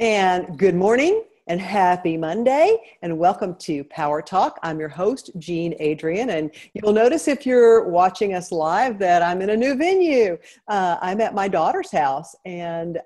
And good morning and happy Monday and welcome to Power Talk. I'm your host, Adrienne, and you'll notice if you're watching us live that I'm in a new venue. I'm at my daughter's house, and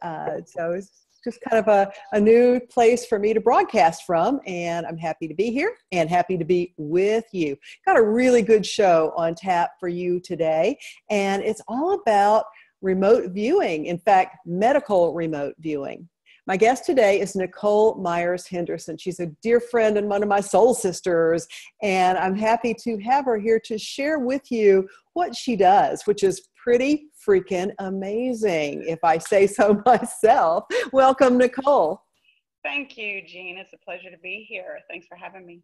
so it's just kind of a new place for me to broadcast from, and I'm happy to be here and happy to be with you. Got a really good show on tap for you today, and it's all about remote viewing. In fact, medical remote viewing. My guest today is Nicole Myers Henderson. She's a dear friend and one of my soul sisters, and I'm happy to have her here to share with you what she does, which is pretty freaking amazing, if I say so myself. Welcome, Nicole. Thank you, Jean. It's a pleasure to be here. Thanks for having me.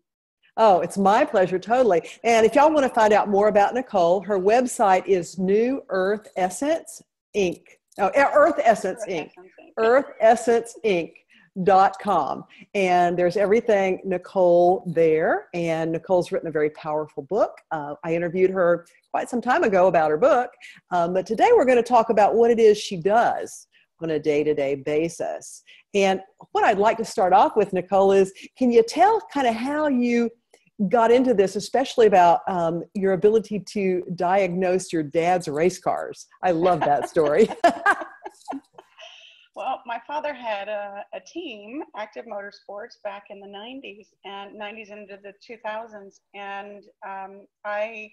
Oh, it's my pleasure, totally. And if y'all want to find out more about Nicole, her website is New Earth Essence Inc. Oh, Earth Essence Inc. EarthEssenceInc.com. And there's everything Nicole there. And Nicole's written a very powerful book. I interviewed her quite some time ago about her book. But today we're going to talk about what it is she does on a day-to-day basis. And what I'd like to start off with, Nicole, is can you tell kind of how you got into this, especially about your ability to diagnose your dad's race cars? I love that story. Well, my father had a team, Active Motorsports, back in the 90s and 90s into the 2000s. And I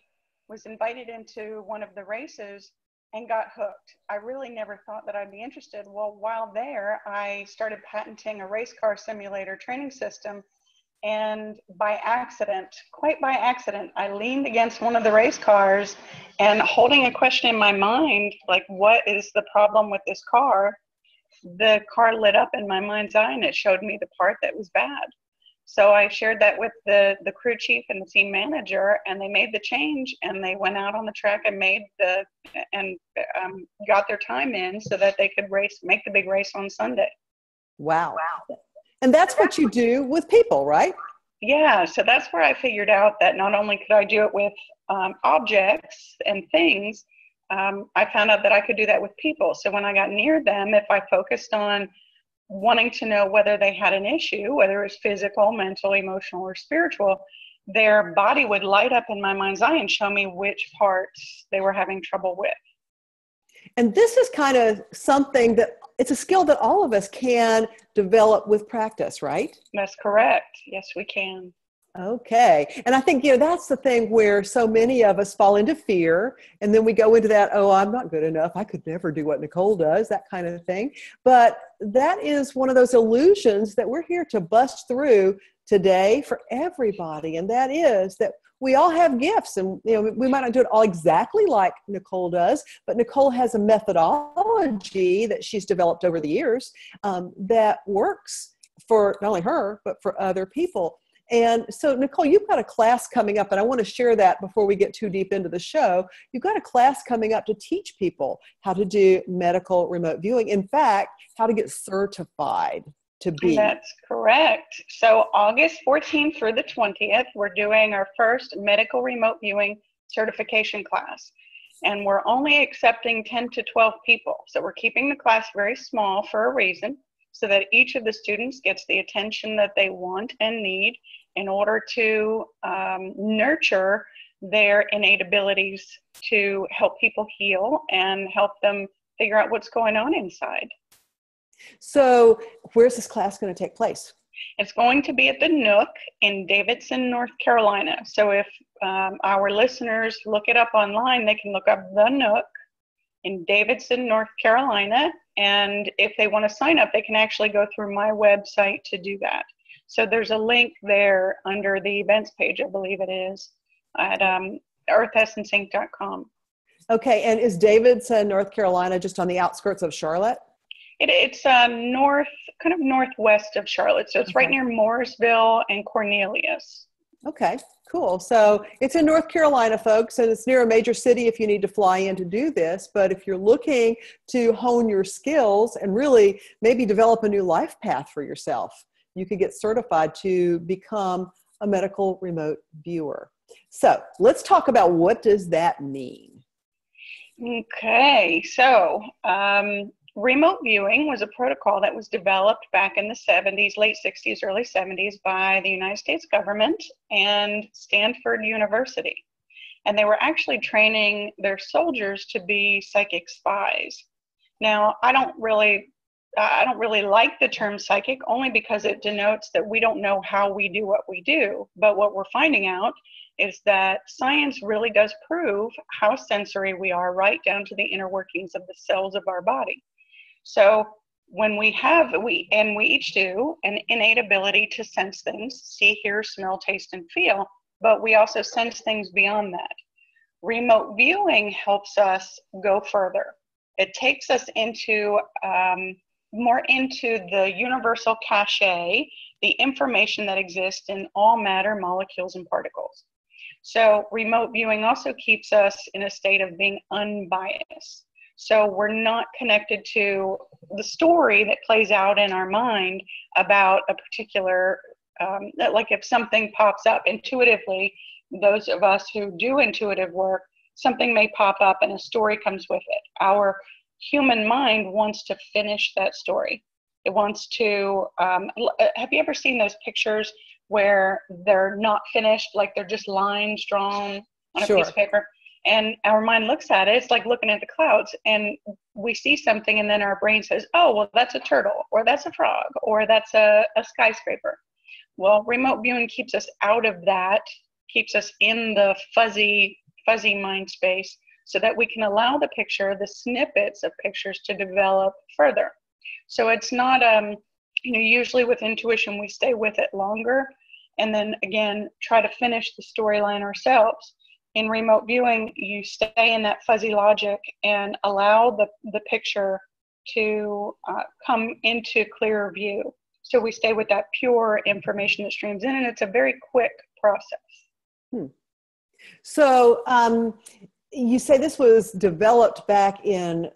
was invited into one of the races and got hooked. I really never thought that I'd be interested. Well, while there, I started patenting a race car simulator training system. And by accident, quite by accident, I leaned against one of the race cars and holding a question in my mind, like, what is the problem with this car? The car lit up in my mind's eye and it showed me the part that was bad. So I shared that with the crew chief and the team manager, and they made the change and they went out on the track and got their time in so that they could make the big race on Sunday. Wow. And that's what you do with people, right? Yeah, so that's where I figured out that not only could I do it with objects and things, I found out that I could do that with people. So when I got near them, if I focused on wanting to know whether they had an issue, whether it was physical, mental, emotional, or spiritual, their body would light up in my mind's eye and show me which parts they were having trouble with. And this is kind of something that it's a skill that all of us can develop with practice, right? That's correct. Yes, we can. Okay. And I think, that's the thing where so many of us fall into fear, and then we go into that, oh, I'm not good enough. I could never do what Nicole does, that kind of thing. But that is one of those illusions that we're here to bust through today for everybody. And that is that we all have gifts, and we might not do it all exactly like Nicole does, but Nicole has a methodology that she's developed over the years that works for not only her, but for other people. And so, Nicole, you've got a class coming up, and I want to share that before we get too deep into the show. You've got a class coming up to teach people how to do medical remote viewing. In fact, how to get certified to be. That's correct. So August 14th through the 20th, we're doing our first medical remote viewing certification class. And we're only accepting 10 to 12 people. So we're keeping the class very small for a reason, so that each of the students gets the attention that they want and need in order to nurture their innate abilities to help people heal and help them figure out what's going on inside. So where's this class going to take place? It's going to be at the Nook in Davidson, North Carolina. So if our listeners look it up online, they can look up the Nook in Davidson, North Carolina. And if they want to sign up, they can actually go through my website to do that. So there's a link there under the events page, I believe it is, at EarthEssenceInc.com. Okay, and is Davidson, North Carolina, just on the outskirts of Charlotte? It's kind of northwest of Charlotte. So it's right near Mooresville and Cornelius. Okay, cool. So it's in North Carolina, folks, and it's near a major city if you need to fly in to do this. But if you're looking to hone your skills and really maybe develop a new life path for yourself, you could get certified to become a medical remote viewer. So let's talk about, what does that mean? Okay, so remote viewing was a protocol that was developed back in the 70s, late 60s, early 70s by the United States government and Stanford University. And they were actually training their soldiers to be psychic spies. Now, I don't really like the term psychic, only because it denotes that we don't know how we do what we do. But what we're finding out is that science really does prove how sensory we are, right down to the inner workings of the cells of our body. So when we each do an innate ability to sense things, see, hear, smell, taste, and feel, but we also sense things beyond that. Remote viewing helps us go further. It takes us into more into the universal cache, the information that exists in all matter, molecules, and particles. So remote viewing also keeps us in a state of being unbiased. So we're not connected to the story that plays out in our mind about a particular, like if something pops up intuitively, those of us who do intuitive work, something may pop up and a story comes with it. Our human mind wants to finish that story. It wants to, have you ever seen those pictures where they're not finished, like they're just lines drawn on a piece of paper? And our mind looks at it, it's like looking at the clouds, and we see something and then our brain says, oh, well, that's a turtle, or that's a frog, or that's a skyscraper. Well, remote viewing keeps us out of that, keeps us in the fuzzy mind space, so that we can allow the picture, the snippets of pictures, to develop further. So it's not, usually with intuition, we stay with it longer and then again, try to finish the storyline ourselves. In remote viewing, you stay in that fuzzy logic and allow the picture to come into clearer view. So we stay with that pure information that streams in, and it's a very quick process. So you say this was developed back in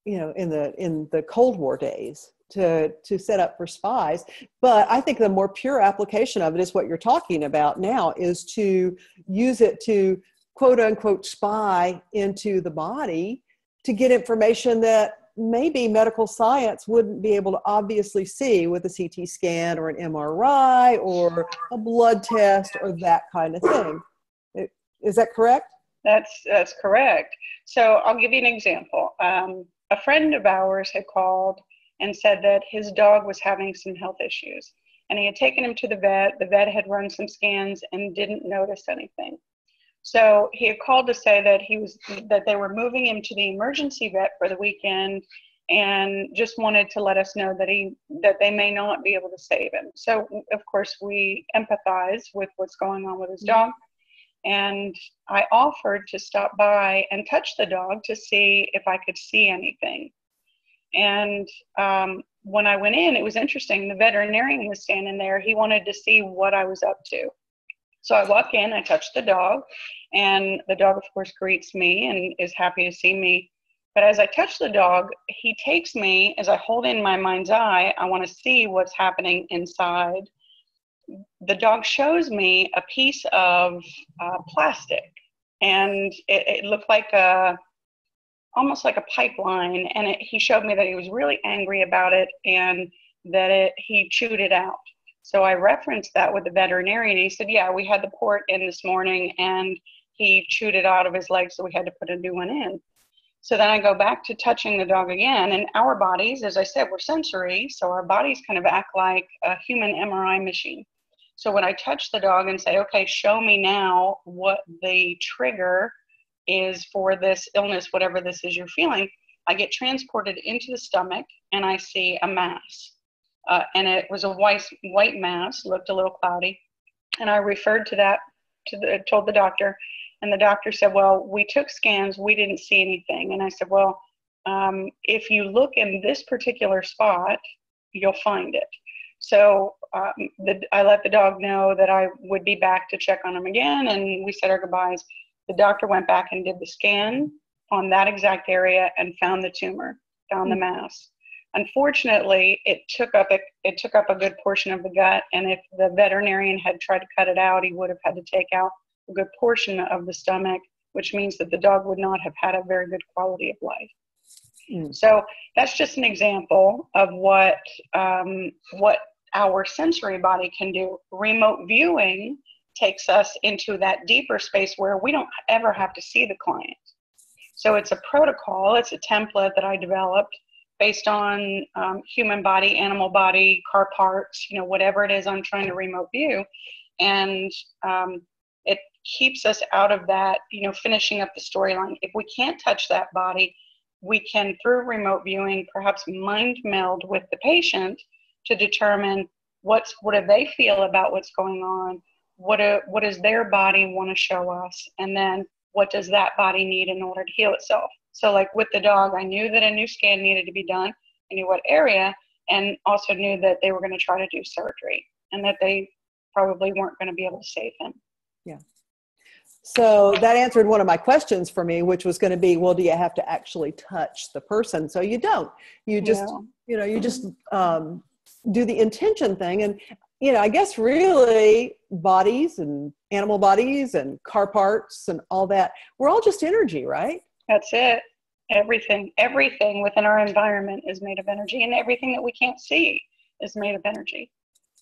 the Cold War days to set up for spies, but I think the more pure application of it is what you're talking about now, is to use it to quote unquote spy into the body to get information that maybe medical science wouldn't be able to obviously see with a CT scan or an MRI or a blood test or that kind of thing. Is that correct? That's correct. So I'll give you an example. A friend of ours had called and said that his dog was having some health issues, and he had taken him to the vet. The vet had run some scans and didn't notice anything. So he had called to say that they were moving him to the emergency vet for the weekend, and just wanted to let us know that they may not be able to save him. So of course we empathize with what's going on with his dog. And I offered to stop by and touch the dog to see if I could see anything. And when I went in, it was interesting. The veterinarian was standing there. He wanted to see what I was up to. So I walk in, I touch the dog, and the dog, of course, greets me and is happy to see me. But as I touch the dog, he takes me, as I hold in my mind's eye, I want to see what's happening inside. The dog shows me a piece of plastic, and it looked like almost like a pipeline, and he showed me that he was really angry about it and that he chewed it out. So I referenced that with the veterinarian. He said, yeah, we had the port in this morning and he chewed it out of his leg, so we had to put a new one in. So then I go back to touching the dog again, and our bodies, as I said, we're sensory, so our bodies kind of act like a human MRI machine. So when I touch the dog and say, okay, show me now what the trigger is for this illness, whatever this is you're feeling, I get transported into the stomach and I see a mass. And it was a white mass, looked a little cloudy. And I referred to that, told the doctor, and the doctor said, well, we took scans, we didn't see anything. And I said, well, if you look in this particular spot, you'll find it. So I let the dog know that I would be back to check on him again, and we said our goodbyes. The doctor went back and did the scan on that exact area and found the tumor, found the mass. Unfortunately, it took up a good portion of the gut, and if the veterinarian had tried to cut it out, he would have had to take out a good portion of the stomach, which means that the dog would not have had a very good quality of life. Mm. So that's just an example of what our sensory body can do. Remote viewing takes us into that deeper space where we don't ever have to see the client. So it's a protocol, it's a template that I developed based on human body, animal body, car parts, whatever it is I'm trying to remote view. And it keeps us out of that, finishing up the storyline. If we can't touch that body, we can, through remote viewing, perhaps mind meld with the patient to determine what do they feel about what's going on, what does their body want to show us, and then what does that body need in order to heal itself. So like with the dog, I knew that a new scan needed to be done. I knew what area, and also knew that they were going to try to do surgery and that they probably weren't going to be able to save him. Yeah. So that answered one of my questions for me, which was going to be, well, do you have to actually touch the person? So you don't. You just, you just do the intention thing. And, I guess really bodies and animal bodies and car parts and all that, we're all just energy, right? That's it. Everything within our environment is made of energy, and everything that we can't see is made of energy.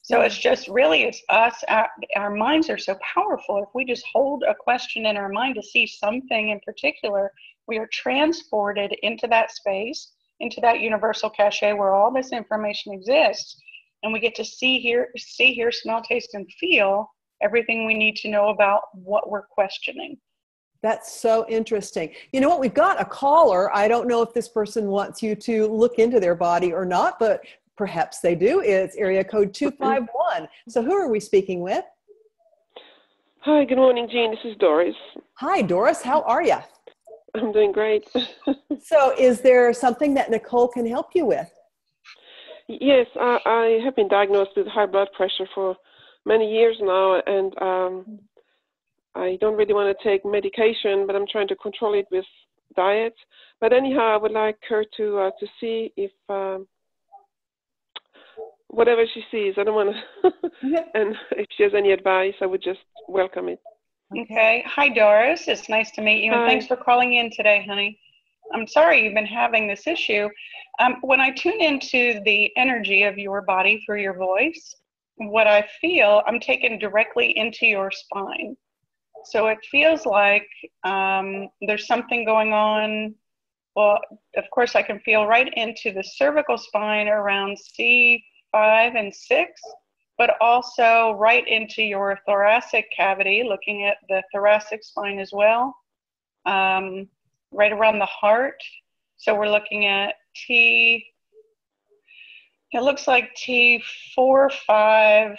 So it's just really, it's us, our minds are so powerful. If we just hold a question in our mind to see something in particular, we are transported into that space, into that universal cache where all this information exists. And we get to see, hear, smell, taste, and feel everything we need to know about what we're questioning. That's so interesting. You know what? We've got a caller. I don't know if this person wants you to look into their body or not, but perhaps they do. It's area code 251. So who are we speaking with? Hi, good morning, Jean. This is Doris. Hi, Doris. How are you? I'm doing great. So is there something that Nicole can help you with? Yes, I have been diagnosed with high blood pressure for many years now, and I don't really want to take medication, but I'm trying to control it with diet. But anyhow, I would like her to see if whatever she sees, I don't want to, and if she has any advice, I would just welcome it. Okay. Hi, Doris. It's nice to meet you, and thanks for calling in today, honey. I'm sorry you've been having this issue. When I tune into the energy of your body through your voice, what I feel, I'm taken directly into your spine. So it feels like there's something going on. Well, of course, I can feel right into the cervical spine around C5 and 6, but also right into your thoracic cavity, looking at the thoracic spine as well, right around the heart. So we're looking at it looks like T4, 5,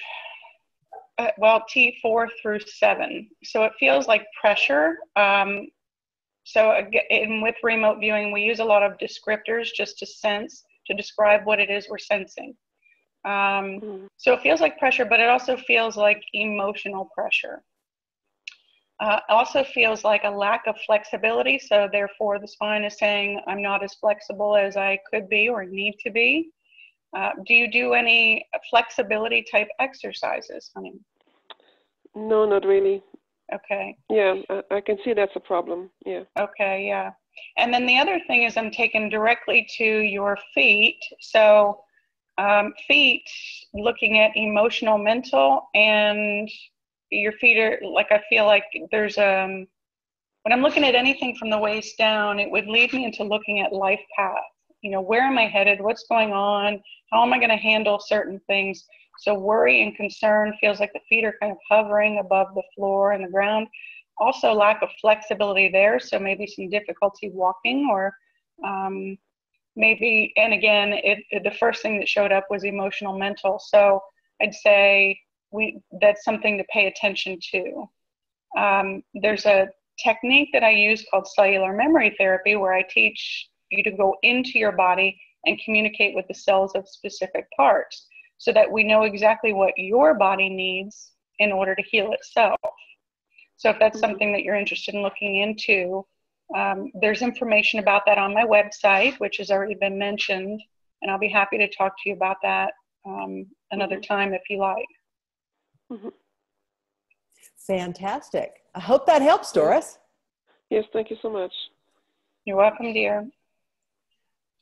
T4 through 7. So it feels like pressure. So again, with remote viewing, we use a lot of descriptors just to describe what it is we're sensing. So it feels like pressure, but it also feels like emotional pressure. Also feels like a lack of flexibility. So therefore the spine is saying, I'm not as flexible as I could be or need to be. Do you do any flexibility type exercises, honey? No, not really. Okay. Yeah, I can see that's a problem. Yeah. Okay, yeah. And then the other thing is I'm taken directly to your feet. So feet, looking at emotional, mental, and your feet are like, I feel like there's when I'm looking at anything from the waist down, it would lead me into looking at life path. Where am I headed? What's going on? How am I going to handle certain things? So worry and concern feels like the feet are kind of hovering above the floor and the ground. Also lack of flexibility there. So maybe some difficulty walking, or maybe, and again, the first thing that showed up was emotional, mental. So I'd say that's something to pay attention to. There's a technique that I use called cellular memory therapy, where I teach you to go into your body and communicate with the cells of specific parts, so that we know exactly what your body needs in order to heal itself. So if that's something that you're interested in looking into, there's information about that on my website, which has already been mentioned, and I'll be happy to talk to you about that another time if you like. Fantastic. I hope that helps, Doris. Yes, thank you so much. You're welcome, dear.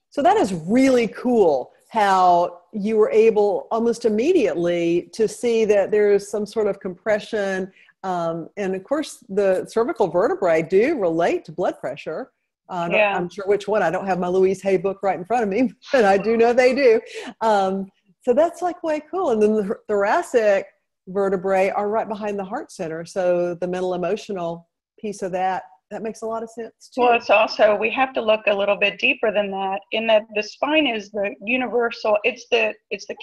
So that is really cool how you were able almost immediately to see that there's some sort of compression. And of course, the cervical vertebrae do relate to blood pressure. I'm sure which one. I don't have my Louise Hay book right in front of me, but I do know they do. So that's like way cool. And then the thoracic vertebrae are right behind the heart center. So the mental emotional piece of that makes a lot of sense too. Well, it's also, we have to look a little bit deeper than that, in that the spine is the universal, it's the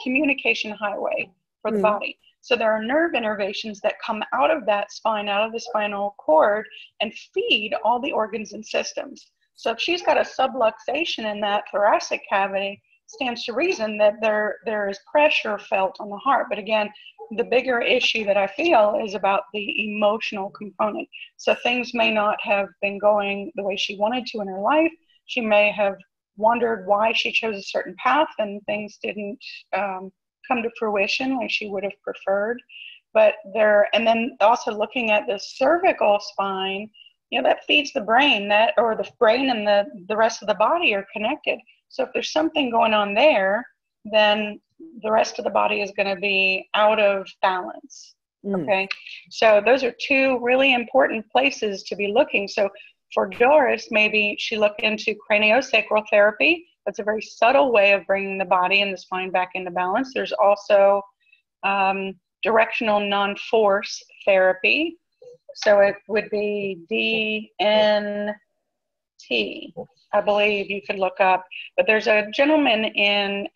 communication highway for the body. So there are nerve innervations that come out of that spine, out of the spinal cord, and feed all the organs and systems. So if she's got a subluxation in that thoracic cavity, stands to reason that there is pressure felt on the heart. But again, the bigger issue that I feel is about the emotional component. So things may not have been going the way she wanted to in her life. She may have wondered why she chose a certain path and things didn't come to fruition like she would have preferred. But and then also looking at the cervical spine, that feeds the brain, or the brain and the rest of the body are connected. So if there's something going on there, then the rest of the body is going to be out of balance. Okay. So those are two really important places to be looking. So for Doris, maybe she looked into craniosacral therapy. That's a very subtle way of bringing the body and the spine back into balance. There's also directional non-force therapy. So it would be DNT, I believe you could look up. But there's a gentleman in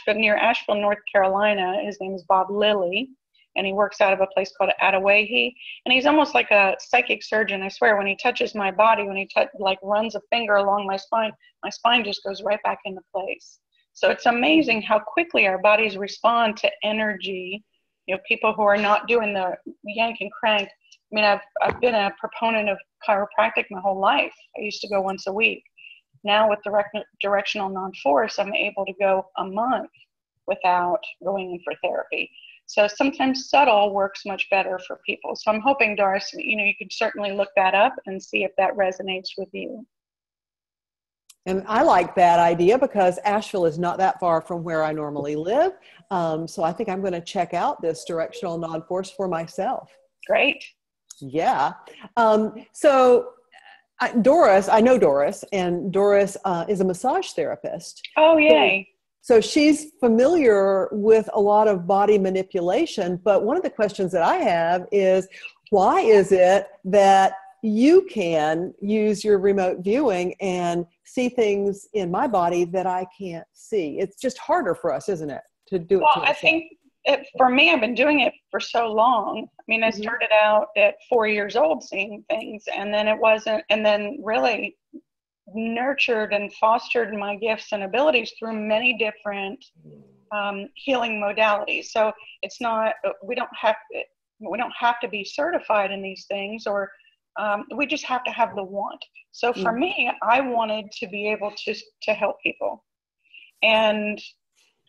near Asheville, North Carolina. His name is Bob Lilly, and he works out of a place called Atawahi. And he's almost like a psychic surgeon. I swear, when he touches my body, when he runs a finger along my spine just goes right back into place. So it's amazing how quickly our bodies respond to energy. People who are not doing the yank and crank. I mean, I've been a proponent of chiropractic my whole life. I used to go once a week. Now with directional non-force, I'm able to go a month without going in for therapy. So sometimes subtle works much better for people. So I'm hoping, Doris, you could certainly look that up and see if that resonates with you. And I like that idea because Asheville is not that far from where I normally live. So I think I'm going to check out this directional non-force for myself. Great. Yeah. So Doris, I know Doris, and Doris is a massage therapist. Oh, yay. So she's familiar with a lot of body manipulation. But one of the questions that I have is, why is it that you can use your remote viewing and see things in my body that I can't see? It's just harder for us, isn't it, to do it? Well, I think for me, I've been doing it for so long. I mean, I started out at 4 years old seeing things, and then really nurtured and fostered my gifts and abilities through many different healing modalities. So it's not, we don't have to be certified in these things, or we just have to have the want. So for me, I wanted to be able to help people. And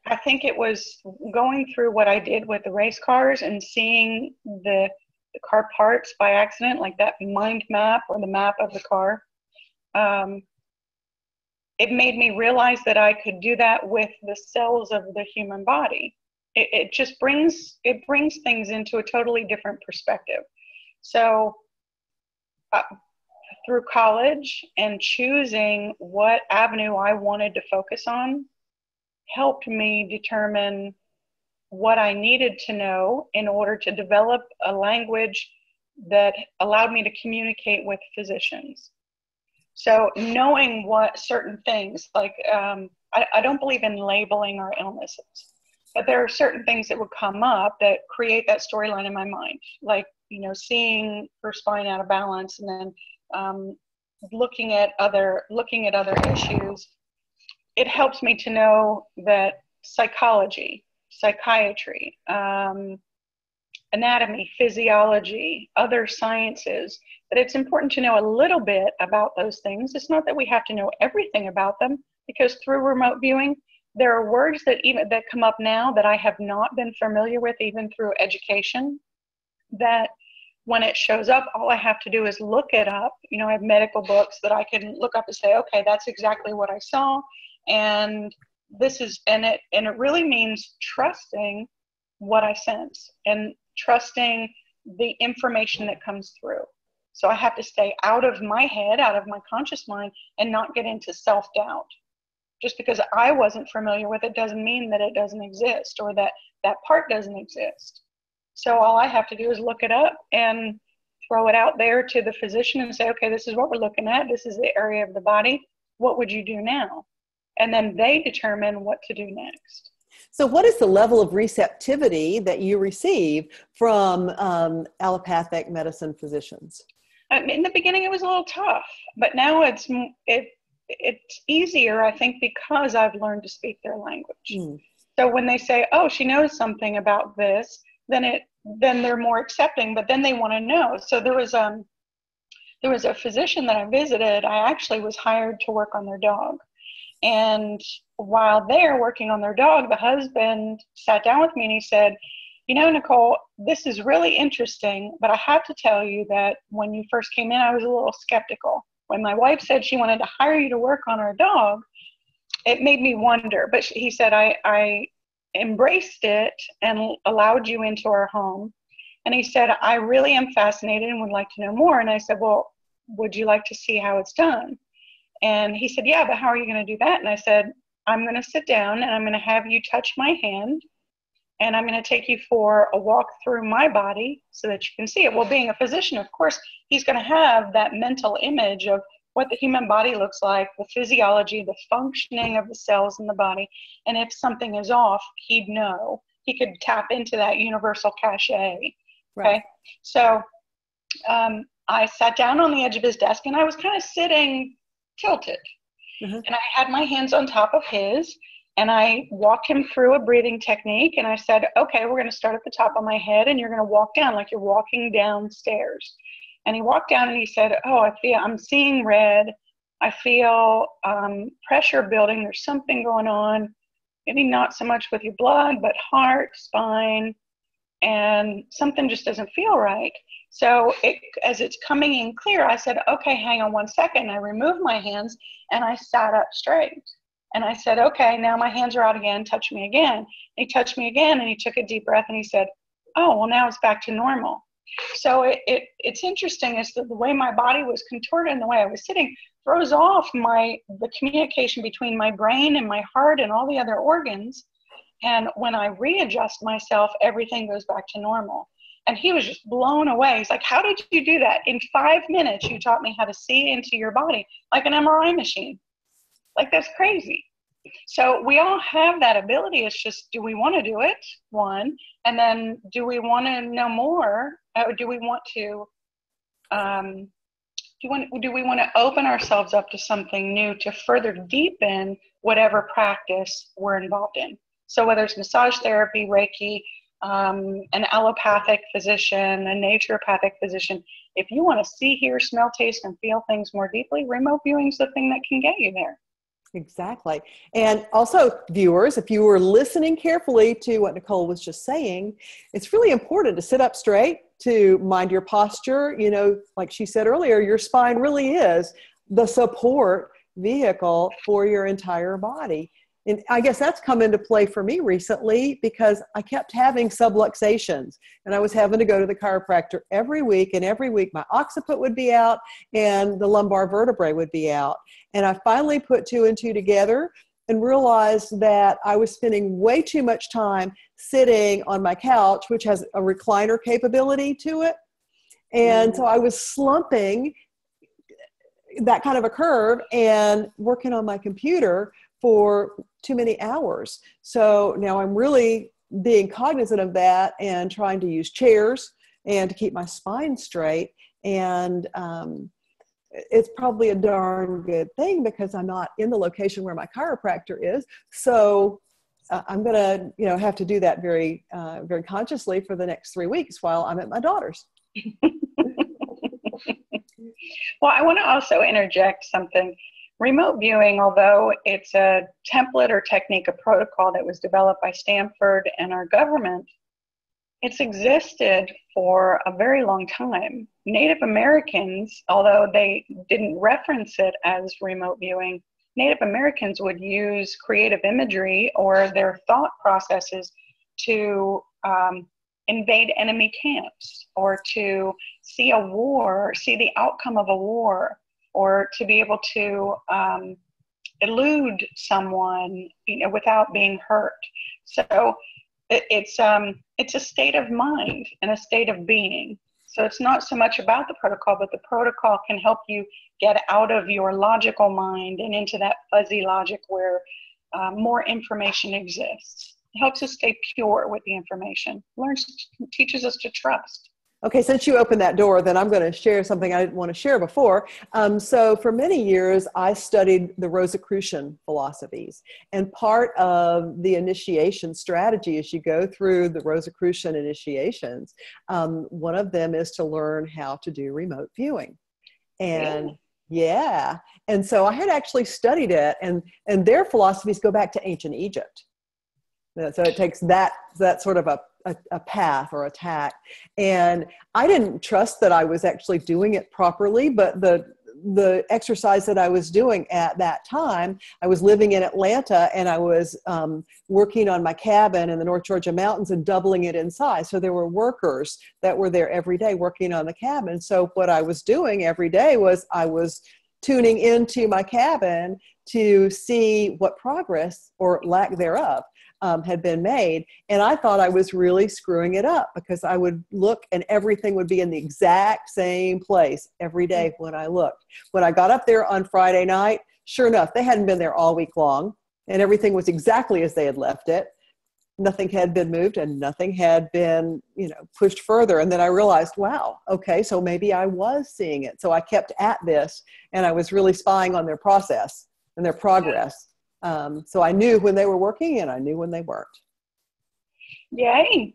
I think it was going through what I did with the race cars and seeing the car parts by accident, like that mind map or the map of the car. It made me realize that I could do that with the cells of the human body. It just brings things into a totally different perspective. So through college and choosing what avenue I wanted to focus on helped me determine what I needed to know in order to develop a language that allowed me to communicate with physicians. So knowing what certain things, like I don't believe in labeling our illnesses, but there are certain things that would come up that create that storyline in my mind, like, seeing her spine out of balance, and then looking at other issues. It helps me to know that psychology, psychiatry, anatomy, physiology, other sciences, that it's important to know a little bit about those things. It's not that we have to know everything about them, because through remote viewing, there are words that come up now that I have not been familiar with, even through education, that when it shows up, all I have to do is look it up. I have medical books that I can look up and say, okay, that's exactly what I saw. And it really means trusting what I sense and trusting the information that comes through. So I have to stay out of my head, out of my conscious mind, and not get into self-doubt. Just because I wasn't familiar with it doesn't mean that it doesn't exist or that that part doesn't exist. So all I have to do is look it up and throw it out there to the physician and say, okay, this is what we're looking at. This is the area of the body. What would you do now? And then they determine what to do next. So what is the level of receptivity that you receive from allopathic medicine physicians? In the beginning, it was a little tough, but now it's easier, I think, because I've learned to speak their language. So when they say, oh, she knows something about this, then they're more accepting, but then they want to know. So there was a physician that I visited. I actually was hired to work on their dog. And while they're working on their dog, the husband sat down with me and he said, you know, Nicole, this is really interesting, but I have to tell you that when you first came in, I was a little skeptical. When my wife said she wanted to hire you to work on our dog, it made me wonder. But he said, I embraced it and allowed you into our home. And he said, I really am fascinated and would like to know more. And I said, well, would you like to see how it's done? And he said, yeah, but how are you going to do that? And I said, I'm going to sit down and I'm going to have you touch my hand. And I'm going to take you for a walk through my body so that you can see it. Well, being a physician, of course, he's going to have that mental image of what the human body looks like, the physiology, the functioning of the cells in the body. And if something is off, he'd know. He could tap into that universal cache. Okay. Right. So I sat down on the edge of his desk and I was kind of sitting tilted. And I had my hands on top of his. And I walked him through a breathing technique. And I said, okay, we're going to start at the top of my head and you're going to walk down like you're walking downstairs. And he walked down and he said, oh, I'm seeing red. I feel pressure building. There's something going on. Maybe not so much with your blood, but heart, spine, and something just doesn't feel right. So as it's coming in clear, I said, okay, hang on 1 second. I removed my hands and I sat up straight. And I said, okay, now my hands are out again, touch me again. And he touched me again and he took a deep breath and he said, oh, well, now it's back to normal. So it's interesting is that the way my body was contorted and the way I was sitting throws off the communication between my brain and my heart and all the other organs. And when I readjust myself, everything goes back to normal. And he was just blown away. He's like, how did you do that? In 5 minutes, you taught me how to see into your body like an MRI machine. Like, that's crazy. So we all have that ability. It's just, do we want to do it? One. And then do we want to know more? Or do we want to, do we want to open ourselves up to something new to further deepen whatever practice we're involved in? So whether it's massage therapy, Reiki, an allopathic physician, a naturopathic physician, if you want to see, hear, smell, taste, and feel things more deeply, remote viewing is the thing that can get you there. Exactly. And also, viewers, if you were listening carefully to what Nicole was just saying, it's really important to sit up straight, to mind your posture. You know, like she said earlier, your spine really is the support vehicle for your entire body. And I guess that's come into play for me recently because I kept having subluxations and I was having to go to the chiropractor every week. And every week my occiput would be out and the lumbar vertebrae would be out. And I finally put 2 and 2 together and realized that I was spending way too much time sitting on my couch, which has a recliner capability to it. And so I was slumping that kind of a curve and working on my computer for too many hours. So now I'm really being cognizant of that and trying to use chairs and to keep my spine straight. And it's probably a darn good thing because I'm not in the location where my chiropractor is. So I'm going to, have to do that very, very consciously for the next 3 weeks while I'm at my daughter's. Well, I want to also interject something. Remote viewing, although it's a template or technique, a protocol that was developed by Stanford and our government, it's existed for a very long time. Native Americans, although they didn't reference it as remote viewing, Native Americans would use creative imagery or their thought processes to invade enemy camps, or to see a war, see the outcome of a war, or to be able to elude someone, without being hurt. So it's a state of mind and a state of being. So it's not so much about the protocol, but the protocol can help you get out of your logical mind and into that fuzzy logic where more information exists. It helps us stay pure with the information. Teaches us to trust. Okay, since you opened that door, then I'm going to share something I didn't want to share before. So for many years, I studied the Rosicrucian philosophies. And part of the initiation strategy as you go through the Rosicrucian initiations, one of them is to learn how to do remote viewing. And yeah, and so I had actually studied it, and their philosophies go back to ancient Egypt. So it takes that sort of a path or a tack. And I didn't trust that I was actually doing it properly, but the exercise that I was doing at that time, I was living in Atlanta, and I was working on my cabin in the North Georgia mountains and doubling it in size. So there were workers that were there every day working on the cabin. So what I was doing every day was I was tuning into my cabin to see what progress or lack thereof had been made. And I thought I was really screwing it up, because I would look and everything would be in the exact same place every day when I looked. When I got up there on Friday night, sure enough, they hadn't been there all week long, and everything was exactly as they had left it. Nothing had been moved and nothing had been, pushed further. And then I realized, wow, okay, so maybe I was seeing it. So I kept at this, and I was really spying on their process and their progress. So I knew when they were working, and I knew when they weren't. Yay.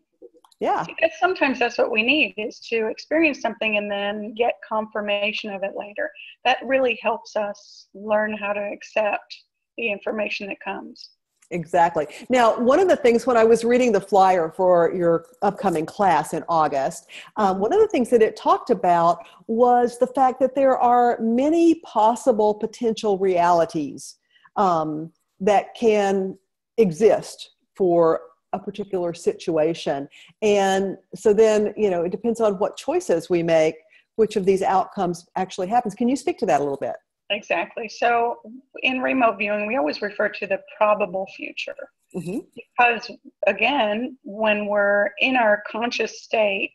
Yeah. Because sometimes that's what we need, is to experience something and then get confirmation of it later. That really helps us learn how to accept the information that comes. Exactly. Now, one of the things when I was reading the flyer for your upcoming class in August, one of the things that it talked about was the fact that there are many possible potential realities that can exist for a particular situation. And so then, it depends on what choices we make, which of these outcomes actually happens. Can you speak to that a little bit? Exactly. So in remote viewing, we always refer to the probable future. Mm-hmm. Because again, when we're in our conscious state,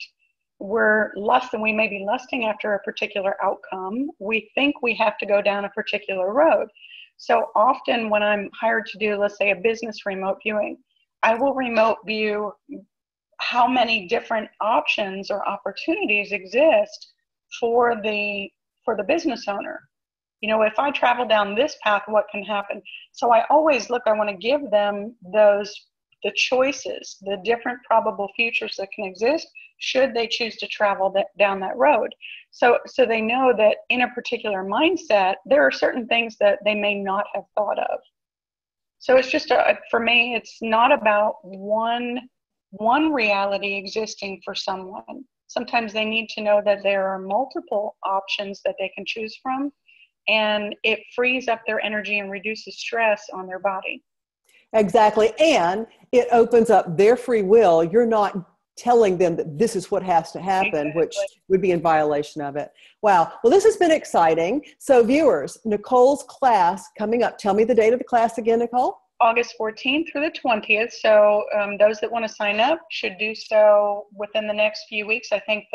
we may be lusting after a particular outcome. We think we have to go down a particular road. So often when I'm hired to do, let's say, a business remote viewing, I will remote view how many different options or opportunities exist for the business owner. If I travel down this path, what can happen? So I always I want to give them the choices, the different probable futures that can exist should they choose to travel down that road. So they know that in a particular mindset, there are certain things that they may not have thought of. So it's just, for me, it's not about one reality existing for someone. Sometimes they need to know that there are multiple options that they can choose from, and it frees up their energy and reduces stress on their body. Exactly. And it opens up their free will. You're not telling them that this is what has to happen, exactly, which would be in violation of it. Wow. Well, this has been exciting. So viewers, Nicole's class coming up. Tell me the date of the class again, Nicole. August 14th through the 20th. So those that want to sign up should do so within the next few weeks. I think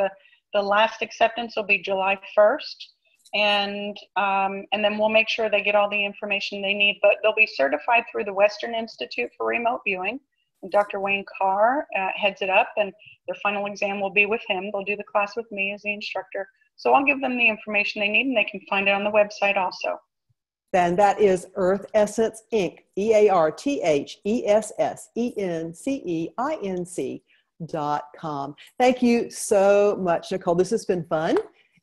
the last acceptance will be July 1st. And then we'll make sure they get all the information they need. But they'll be certified through the Western Institute for Remote Viewing. And Dr. Wayne Carr heads it up, and their final exam will be with him. They'll do the class with me as the instructor. So I'll give them the information they need, and they can find it on the website also. And that is Earth Essence Inc., EarthEssenseinc.com. Thank you so much, Nicole. This has been fun.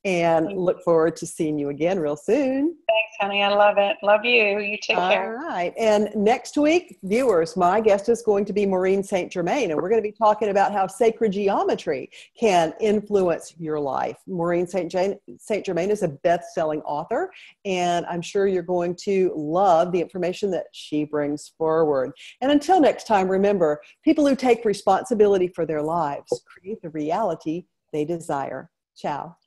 and look forward to seeing you again real soon. Thanks, honey. I love it. Love you. You take care. All right. And next week, viewers, my guest is going to be Maureen St. Germain, and we're going to be talking about how sacred geometry can influence your life. Maureen St. Germain is a best-selling author, and I'm sure you're going to love the information that she brings forward. And until next time, remember, people who take responsibility for their lives create the reality they desire. Ciao.